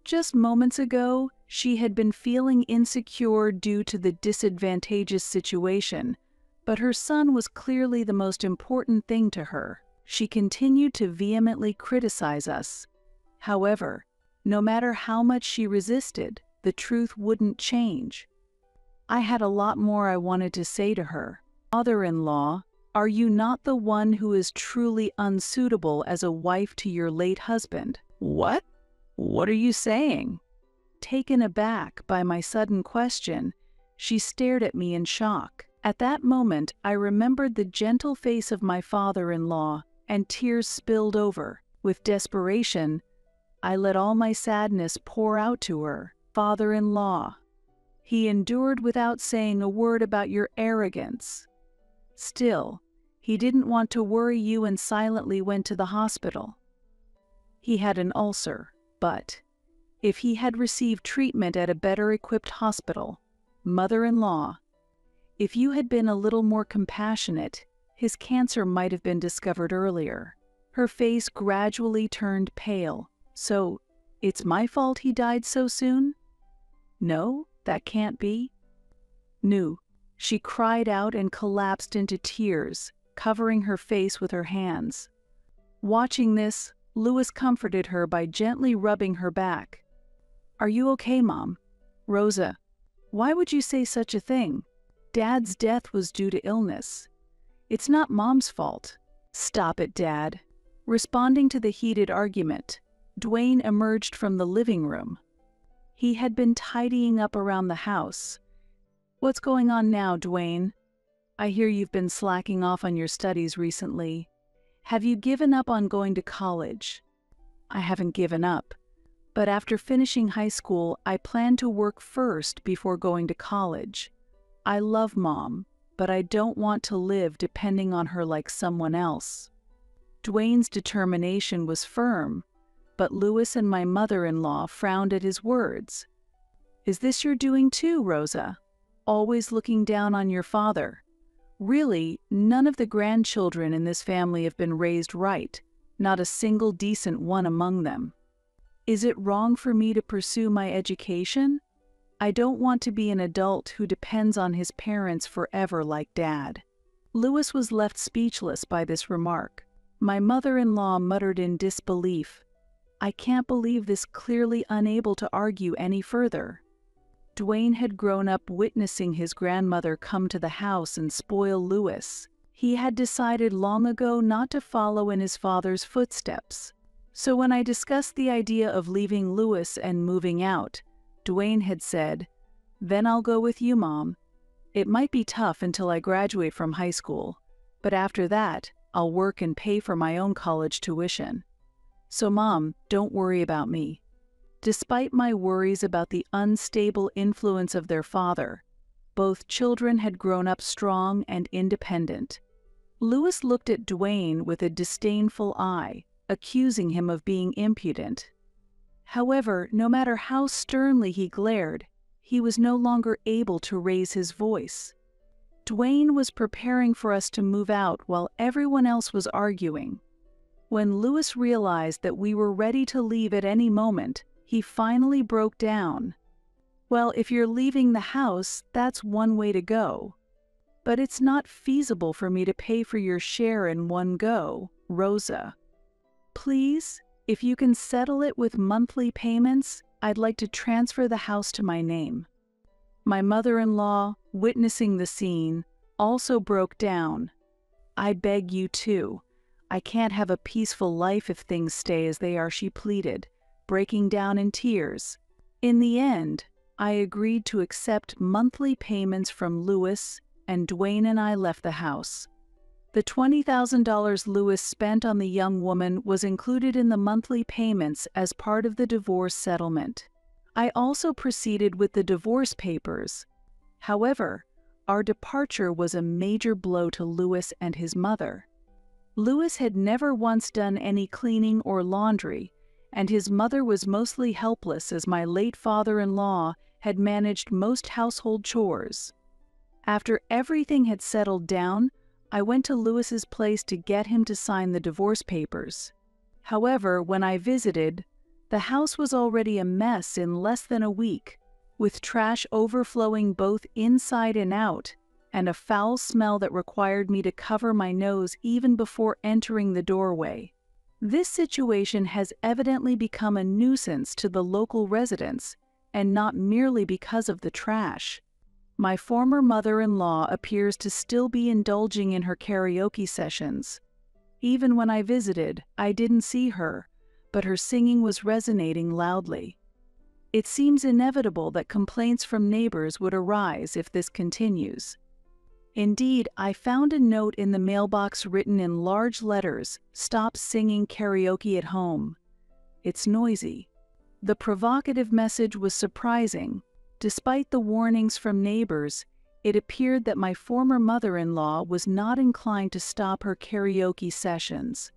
Just moments ago, she had been feeling insecure due to the disadvantageous situation, but her son was clearly the most important thing to her. She continued to vehemently criticize us. However, no matter how much she resisted, the truth wouldn't change. I had a lot more I wanted to say to her. Mother-in-law, are you not the one who is truly unsuitable as a wife to your late husband? What? What are you saying? Taken aback by my sudden question, she stared at me in shock. At that moment, I remembered the gentle face of my father-in-law, and tears spilled over. With desperation, I let all my sadness pour out to her. Father-in-law. He endured without saying a word about your arrogance. Still, he didn't want to worry you and silently went to the hospital. He had an ulcer, but if he had received treatment at a better-equipped hospital, mother-in-law, if you had been a little more compassionate, his cancer might have been discovered earlier. Her face gradually turned pale. So, it's my fault he died so soon? No, that can't be. No. She cried out and collapsed into tears, covering her face with her hands. Watching this, Lewis comforted her by gently rubbing her back. Are you okay, Mom? Rosa, why would you say such a thing? Dad's death was due to illness. It's not Mom's fault. Stop it, Dad. Responding to the heated argument, Dwayne emerged from the living room. He had been tidying up around the house. What's going on now, Dwayne? I hear you've been slacking off on your studies recently. Have you given up on going to college? I haven't given up, but after finishing high school, I plan to work first before going to college. I love Mom, but I don't want to live depending on her like someone else." Dwayne's determination was firm, but Lewis and my mother-in-law frowned at his words. "Is this your doing too, Rosa? Always looking down on your father? Really, none of the grandchildren in this family have been raised right, not a single decent one among them. Is it wrong for me to pursue my education? I don't want to be an adult who depends on his parents forever like Dad." Lewis was left speechless by this remark. My mother-in-law muttered in disbelief, "I can't believe this," clearly unable to argue any further. Dwayne had grown up witnessing his grandmother come to the house and spoil Lewis. He had decided long ago not to follow in his father's footsteps. So when I discussed the idea of leaving Lewis and moving out, Dwayne had said, "Then I'll go with you, Mom. It might be tough until I graduate from high school, but after that, I'll work and pay for my own college tuition. So Mom, don't worry about me." Despite my worries about the unstable influence of their father, both children had grown up strong and independent. Lewis looked at Dwayne with a disdainful eye, accusing him of being impudent. However, no matter how sternly he glared, he was no longer able to raise his voice. Dwayne was preparing for us to move out while everyone else was arguing. When Lewis realized that we were ready to leave at any moment, he finally broke down. "Well, if you're leaving the house, that's one way to go. But it's not feasible for me to pay for your share in one go, Rosa. Please, if you can settle it with monthly payments, I'd like to transfer the house to my name." My mother-in-law, witnessing the scene, also broke down. "I beg you to. I can't have a peaceful life if things stay as they are," she pleaded, breaking down in tears. In the end, I agreed to accept monthly payments from Lewis, and Dwayne and I left the house. The $20,000 Lewis spent on the young woman was included in the monthly payments as part of the divorce settlement. I also proceeded with the divorce papers. However, our departure was a major blow to Lewis and his mother. Lewis had never once done any cleaning or laundry, and his mother was mostly helpless as my late father-in-law had managed most household chores. After everything had settled down, I went to Lewis's place to get him to sign the divorce papers. However, when I visited, the house was already a mess in less than a week, with trash overflowing both inside and out, and a foul smell that required me to cover my nose even before entering the doorway. This situation has evidently become a nuisance to the local residents, and not merely because of the trash. My former mother-in-law appears to still be indulging in her karaoke sessions. Even when I visited, I didn't see her, but her singing was resonating loudly. It seems inevitable that complaints from neighbors would arise if this continues. Indeed, I found a note in the mailbox written in large letters, "Stop singing karaoke at home. It's noisy." The provocative message was surprising. Despite the warnings from neighbors, it appeared that my former mother-in-law was not inclined to stop her karaoke sessions.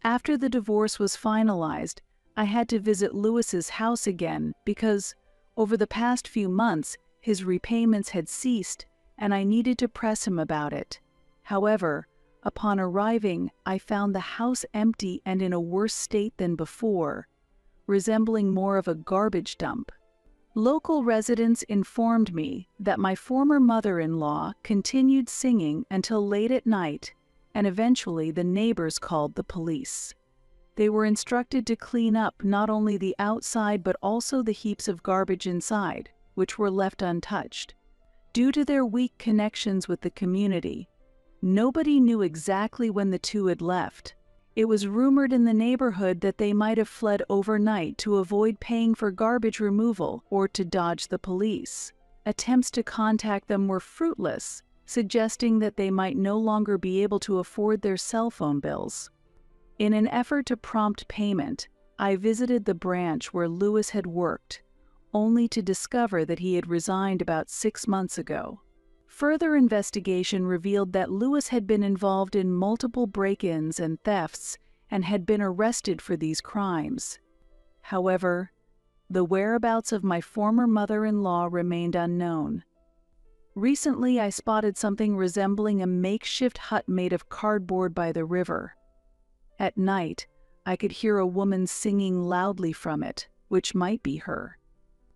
After the divorce was finalized, I had to visit Lewis's house again because, over the past few months, his repayments had ceased, and I needed to press him about it. However, upon arriving, I found the house empty and in a worse state than before, resembling more of a garbage dump. Local residents informed me that my former mother-in-law continued singing until late at night, and eventually the neighbors called the police. They were instructed to clean up not only the outside but also the heaps of garbage inside, which were left untouched. Due to their weak connections with the community, nobody knew exactly when the two had left. It was rumored in the neighborhood that they might have fled overnight to avoid paying for garbage removal or to dodge the police. Attempts to contact them were fruitless, suggesting that they might no longer be able to afford their cell phone bills. In an effort to prompt payment, I visited the branch where Lewis had worked, only to discover that he had resigned about 6 months ago. Further investigation revealed that Lewis had been involved in multiple break-ins and thefts and had been arrested for these crimes. However, the whereabouts of my former mother-in-law remained unknown. Recently, I spotted something resembling a makeshift hut made of cardboard by the river. At night, I could hear a woman singing loudly from it, which might be her.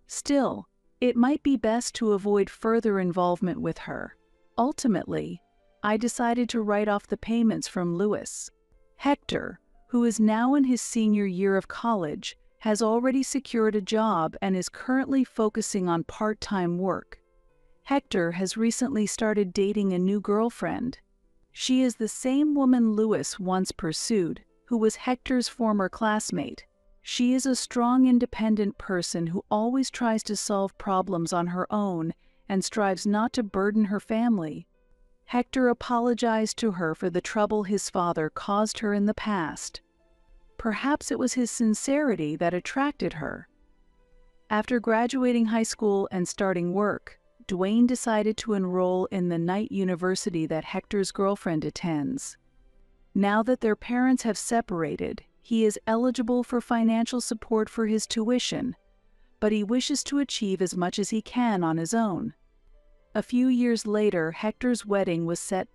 Still, it might be best to avoid further involvement with her. Ultimately, I decided to write off the payments from Lewis. Hector, who is now in his senior year of college, has already secured a job and is currently focusing on part-time work. Hector has recently started dating a new girlfriend. She is the same woman Lewis once pursued, who was Hector's former classmate. She is a strong, independent person who always tries to solve problems on her own and strives not to burden her family. Hector apologized to her for the trouble his father caused her in the past. Perhaps it was his sincerity that attracted her. After graduating high school and starting work, Dwayne decided to enroll in the night university that Hector's girlfriend attends. Now that their parents have separated, he is eligible for financial support for his tuition, but he wishes to achieve as much as he can on his own. A few years later, Hector's wedding was set.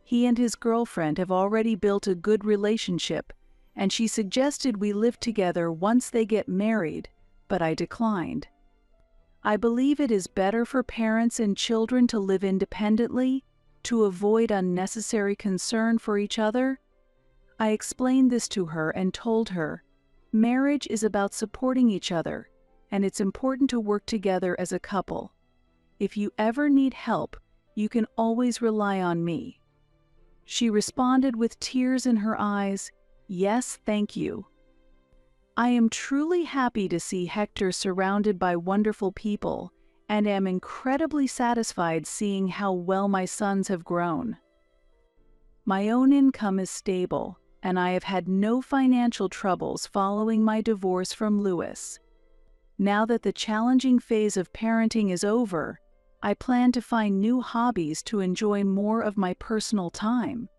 He and his girlfriend have already built a good relationship, and she suggested we live together once they get married, but I declined. I believe it is better for parents and children to live independently, to avoid unnecessary concern for each other. I explained this to her and told her, marriage is about supporting each other, and it's important to work together as a couple. If you ever need help, you can always rely on me. She responded with tears in her eyes, "Yes, thank you." I am truly happy to see Hector surrounded by wonderful people, and am incredibly satisfied seeing how well my sons have grown. My own income is stable, and I have had no financial troubles following my divorce from Lewis. Now that the challenging phase of parenting is over, I plan to find new hobbies to enjoy more of my personal time.